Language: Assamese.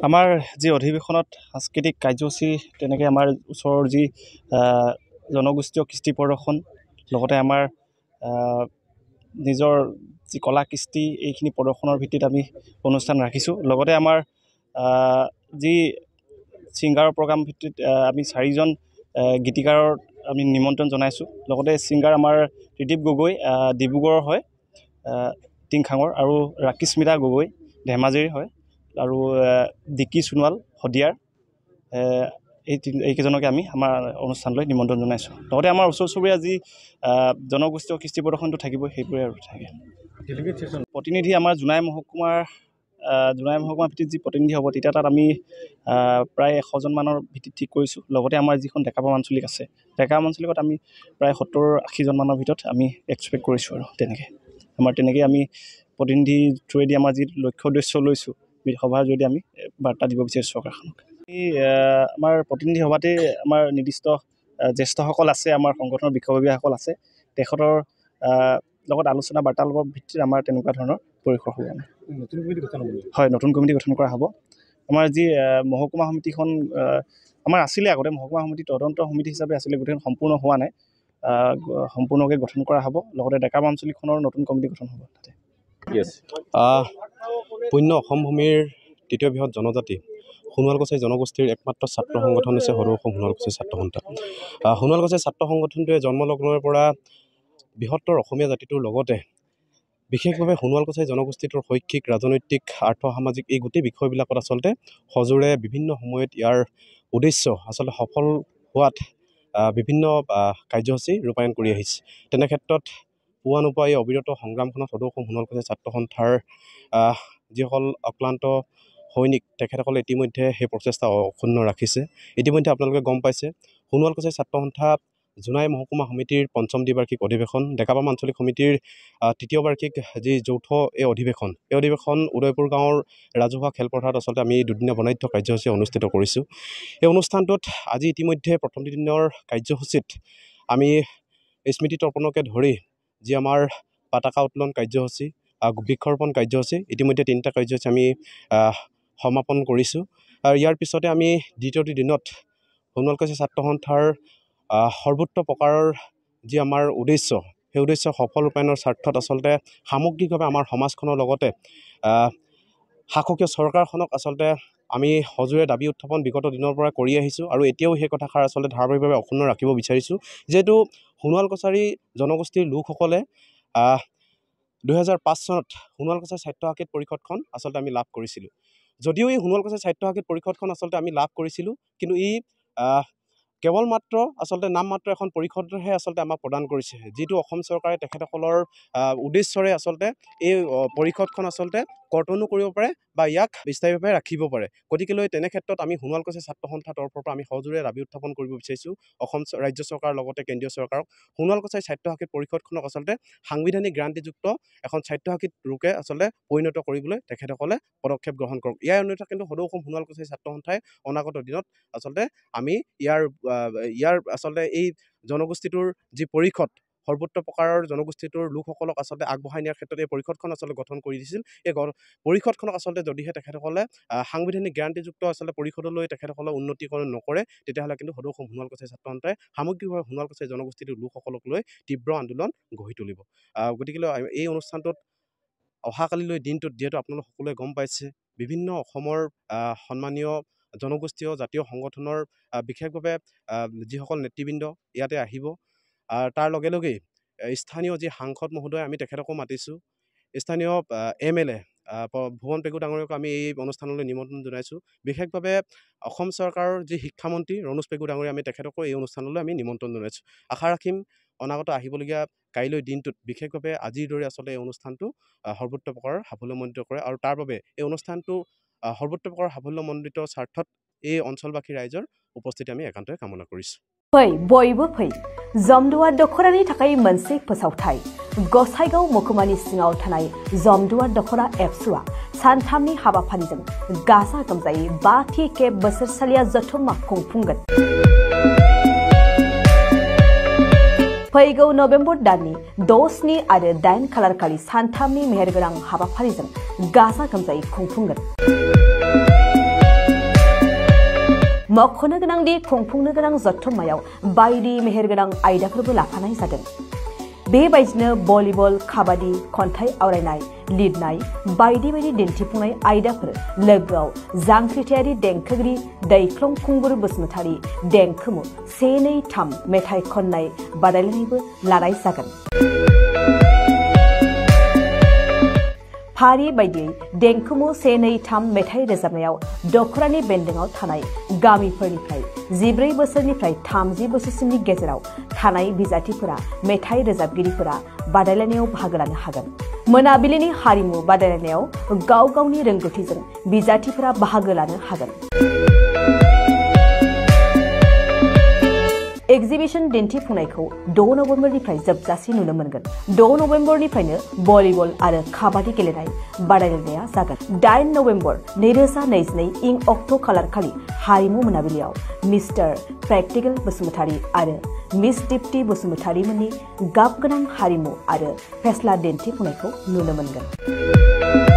আমাৰ যি অধিৱেশনত সাংস্কৃতিক কাৰ্যসূচী তেনেকৈ আমাৰ ওচৰৰ যি জনগোষ্ঠীয় কৃষ্টি প্ৰদৰ্শন লগতে আমাৰ নিজৰ যি কলা কৃষ্টি এইখিনি প্ৰদৰ্শনৰ ভিত্তিত আমি অনুষ্ঠান ৰাখিছোঁ। লগতে আমাৰ যি ছিংগাৰৰ প্ৰগ্ৰাম ভিত্তিত আমি 4জন গীতিকাৰৰ আমি নিমন্ত্ৰণ জনাইছোঁ। লগতে ছিংগাৰ আমাৰ ত্ৰিদীপ গগৈ ডিব্ৰুগড়ৰ হয় টিংখাঙৰ, আৰু ৰাকিস্মিতা গগৈ ধেমাজিৰ হয়, আৰু ডিকি সোণোৱাল শদিয়াৰ, এইকেইজনকে আমি আমাৰ অনুষ্ঠানলৈ নিমন্ত্ৰণ জনাইছোঁ। লগতে আমাৰ ওচৰ চুবুৰীয়া যি জনগোষ্ঠীয় কৃষ্টি প্ৰদৰ্শনটো থাকিব সেইবোৰে আৰু থাকে। প্ৰতিনিধি আমাৰ জোনাই মহকুমাৰ ভিত্তিত যি প্ৰতিনিধি হ'ব, তেতিয়া তাত আমি প্ৰায় 100জন মানৰ ভিত্তিত ঠিক কৰিছোঁ। লগতে আমাৰ যিখন ডেকাপাম আঞ্চলিক আছে, ডেকাপাম আঞ্চলিকত আমি প্ৰায় 70-80জন মানৰ ভিতৰত আমি এক্সপেক্ট কৰিছোঁ। আৰু তেনেকৈ আমি প্ৰতিনিধি থ্ৰুৱেদি আমাৰ যি লক্ষ্য উদ্দেশ্য লৈছোঁ সভাৰ যদি আমি বাৰ্তা দিব বিচাৰিছোঁ চৰকাৰখনক। আমাৰ প্ৰতিনিধি সভাতে আমাৰ নিৰ্দিষ্ট জ্যেষ্ঠসকল আছে, আমাৰ সংগঠনৰ বিষয়ববীয়াসকল আছে, তেখেতৰ লগত আলোচনা বাৰ্তালাপৰ ভিত্তিত আমাৰ তেনেকুৱা ধৰণৰ পৰিসৰ হ'ব। হয়, নতুন কমিটি গঠন কৰা হ'ব। আমাৰ যি মহকুমা সমিতিখন আমাৰ আছিলে আগতে, মহকুমা সমিতি তদন্ত সমিতি হিচাপে আছিলে, গোটেইখন সম্পূৰ্ণ হোৱা নাই, সম্পূৰ্ণকৈ গঠন কৰা হ'ব। লগতে ডেকাপাম আঞ্চলিকখনৰ নতুন কমিটি গঠন হ'ব। তাতে পুণ্য অসম ভূমিৰ তৃতীয় বৃহৎ জনজাতি সোণোৱাল কছাৰী জনগোষ্ঠীৰ একমাত্ৰ ছাত্ৰ সংগঠন হৈছে সৰু অসম সোণোৱাল কছাৰী ছাত্ৰ সন্থা। সোণোৱাল কছাৰী ছাত্ৰ সংগঠনটোৱে জন্মলগ্নৰ পৰা বৃহত্তৰ অসমীয়া জাতিটোৰ লগতে বিশেষভাৱে সোণোৱাল কছাৰী জনগোষ্ঠীটোৰ শৈক্ষিক, ৰাজনৈতিক, আৰ্থ সামাজিক এই গোটেই বিষয়বিলাকত আচলতে সজোৰে বিভিন্ন সময়ত ইয়াৰ উদ্দেশ্য আচলতে সফল হোৱাত বিভিন্ন কাৰ্যসূচী ৰূপায়ণ কৰি আহিছে। তেনে ক্ষেত্ৰত পোৱা নোপোৱা এই অবিৰত সংগ্ৰামখনত সদৌ অসম সোণোৱাল কছাৰী ছাত্ৰ সন্থাৰ যিসকল অক্লান্ত সৈনিক, তেখেতসকলে ইতিমধ্যে সেই প্ৰচেষ্টা অক্ষুণ্ণ ৰাখিছে। ইতিমধ্যে আপোনালোকে গম পাইছে, সোণোৱাল কছাৰী ছাত্ৰ সন্থা জোনাই মহকুমা সমিতিৰ 5ম দ্বিবাৰ্ষিক অধিৱেশন, ডেকাপাম আঞ্চলিক সমিতিৰ 3য় বাৰ্ষিক যি যৌথ এই অধিৱেশন উদয়পুৰ গাঁৱৰ ৰাজহুৱা খেলপথাৰত আচলতে আমি দুদিনীয়া বৰ্ণাঢ্য কাৰ্যসূচী অনুষ্ঠিত কৰিছোঁ। এই অনুষ্ঠানটোত আজি ইতিমধ্যে প্ৰথম দিনৰ কাৰ্যসূচীত আমি স্মৃতি তৰ্পণকে ধৰি যি আমাৰ পতাকা উত্তোলন কাৰ্যসূচী, বৃক্ষৰোপণ কাৰ্যসূচী, ইতিমধ্যে 3টা কাৰ্যসূচী আমি সমাপন কৰিছোঁ। আৰু ইয়াৰ পিছতে আমি দ্বিতীয়টো দিনত সোণোৱাল কছাৰী ছাত্ৰ সন্থাৰ সৰ্বোচ্চ প্ৰকাৰৰ যি আমাৰ উদ্দেশ্য, সেই উদ্দেশ্য সফল ৰূপায়ণৰ স্বাৰ্থত আচলতে সামগ্ৰিকভাৱে আমাৰ সমাজখনৰ লগতে শাসকীয় চৰকাৰখনক আচলতে আমি সজোৰে দাবী উত্থাপন বিগত দিনৰ পৰা কৰি আহিছোঁ, আৰু এতিয়াও সেই কথাষাৰ আচলতে ধাৰাবাহিকভাৱে অক্ষুণ্ণ ৰাখিব বিচাৰিছোঁ। যিহেতু সোণোৱাল কছাৰী জনগোষ্ঠীৰ লোকসকলে 2005 চনত সোণোৱাল কছাৰী সাহিত্য সাহিত্য পৰিষদখন আচলতে আমি লাভ কৰিছিলোঁ। যদিও এই সোণোৱাল কছাৰী সাহিত্য সাহিত্য পৰিষদখন আচলতে আমি লাভ কৰিছিলোঁ, কিন্তু ই কেৱল মাত্ৰ আচলতে নামমাত্ৰ এখন পৰিষদহে আচলতে আমাক প্ৰদান কৰিছে, যিটো অসম চৰকাৰে তেখেতসকলৰ উদ্দেশ্যৰে আচলতে এই পৰিষদখন আচলতে কৰ্তনো কৰিব পাৰে বা ইয়াক স্থায়ীভাৱে ৰাখিব পাৰে। গতিকেলৈ তেনে ক্ষেত্ৰত আমি সোণোৱাল কছাৰী ছাত্ৰ সন্থাৰ তৰফৰ পৰা আমি সজোৰে দাবী উত্থাপন কৰিব বিচাৰিছোঁ অসম ৰাজ্য চৰকাৰৰ লগতে কেন্দ্ৰীয় চৰকাৰক। সোণোৱাল কছাৰী সাহিত্য সাহিত্য পৰিষদখনক আচলতে সাংবিধানিক গ্ৰান্তিযুক্ত এখন সাহিত্য সাহিত্য ৰূপে আচলতে পৰিণত কৰিবলৈ তেখেতসকলে পদক্ষেপ গ্ৰহণ কৰক। ইয়াৰ অন্যথা কিন্তু সদৌ অসম সোণোৱাল কছাৰী ছাত্ৰ সন্থাই অনাগত দিনত আচলতে আমি ইয়াৰ আচলতে এই জনগোষ্ঠীটোৰ যি পৰিষদ, সৰ্বোচ্চ প্ৰকাৰৰ জনগোষ্ঠীটোৰ লোকসকলক আচলতে আগবঢ়াই নিয়াৰ ক্ষেত্ৰত এই পৰিষদখন আচলতে গঠন কৰি দিছিল। এই পৰিষদখনক আচলতে যদিহে তেখেতসকলে সাংবিধানিক গ্যাৰাণ্টিযুক্ত আচলতে পৰিষদলৈ তেখেতসকলে উন্নতিকৰণ নকৰে, তেতিয়াহ'লে কিন্তু সদৌ অসম সোণোৱাল কছাৰী ছাত্ৰ সন্থাই সামগ্ৰিকভাৱে সোণোৱাল কছাৰী জনগোষ্ঠীটোৰ লোকসকলক লৈ তীব্ৰ আন্দোলন গঢ়ি তুলিব। গতিকে এই অনুষ্ঠানটোত অহাকালিলৈ দিনটোত যিহেতু আপোনালোক সকলোৱে গম পাইছে, বিভিন্ন অসমৰ সন্মানীয় জনগোষ্ঠীয় জাতীয় সংগঠনৰ বিশেষভাৱে যিসকল নেতৃবৃন্দ ইয়াতে আহিব, তাৰ লগে লগেই স্থানীয় যি সাংসদ মহোদয় আমি তেখেতকো মাতিছোঁ, স্থানীয় MLA ভুৱন পেগু ডাঙৰীয়াকো আমি এই অনুষ্ঠানলৈ নিমন্ত্ৰণ জনাইছোঁ। বিশেষভাৱে অসম চৰকাৰৰ যি শিক্ষামন্ত্ৰী ৰণোজ পেগু ডাঙৰীয়া, আমি তেখেতকো এই অনুষ্ঠানলৈ আমি নিমন্ত্ৰণ জনাইছোঁ। আশা ৰাখিম অনাগত আহিবলগীয়া কাইলৈ দিনটোত বিশেষভাৱে আজিৰ দৰে আচলতে এই অনুষ্ঠানটো সৰ্বোচ্চ প্ৰকাৰৰ সাফল্যমণ্ডিত কৰে, আৰু তাৰ বাবে এই অনুষ্ঠানটো সৰ্বোচ্চ প্ৰকাৰৰ সাফল্যমণ্ডিত স্বাৰ্থত এই অঞ্চলবাসী ৰাইজৰ উপস্থিতি আমি একান্তই কামনা কৰিছোঁ। फै बयबो फै जमदुवा दखरानि थाखाय मोनसे फोसावथाय गसाइगाव महकुमानि सिङाव थानाय जमदुवा दखरा एबसुआ सानथामनि हाबाफारिजों गाजा गोमजायै 5थि खेब बोसोरसालिया जथुम्मा खुंफुंगोन। फैगौ नभेम्बर दाननि 6, 7 आरो 8 खालारखालि सानथामनि मेहेरगोनां हाबाफारिजों गाजा गोमजायै खुंफुंगोन। मख'नो गोनांदि खुंफुंनो गोनां जथुम्मायाव बायदि मेहेरगोनां आयदाफोरबो लाफानाय जादों। बेबायदिनो भलिबल, काबादि, खन्थाइ आवरायनाय, लिरनाय बायदि बायदि दिन्थिफुंनाय आयदाफोर लोगोआव जांख्रिथायारि देंखोगिरि दैख्लं खुंगुर बसुमतारी देंखोमु 1, 2, 3 मेथाइ खननाय बादायलायनायबो लानाय जागोन। फारि बायदियै देंखोमु 1, 2, 3 मेथाइ रोजाबनायाव दखरानि बेन्दोंआव थानाय गामिफोरनिफ्राय 14 बोसोरनिफ्राय 30 बोसोरसिमनि गेजेराव थानाय बिजाथिफोरा मेथाइ रोजाबगिरिफोरा बादायलायनायाव बाहागो लानो हागोन। मोनाबिलिनि हारिमु बादायलायनायाव गाव गावनि रोंगौथिजों बिजाथिफोरा बाहागो लानो हागोन। एक्जिबिशन दिन्थिफुंनायखौ 6 नबेम्बरनिफ्राय जोबजासिम नुनो मोनगोन। 6 नबेम्बरनिफ्रायनो भलिबल आरो काबादि गेलेनाय बादायलायनाया जागोन। 8 नबेम्बर 2022 इं अक्ट' खालारखालि हारिमु मोनाबिलियाव मिस्टार प्रेक्टिकल बसुमतारी आरो मिस दीप्ति बसुमतारी मोननि गाब गोनां हारिमु आरो फेस्ला दिन्थिफुंनायखौ नुनो मोनगोन।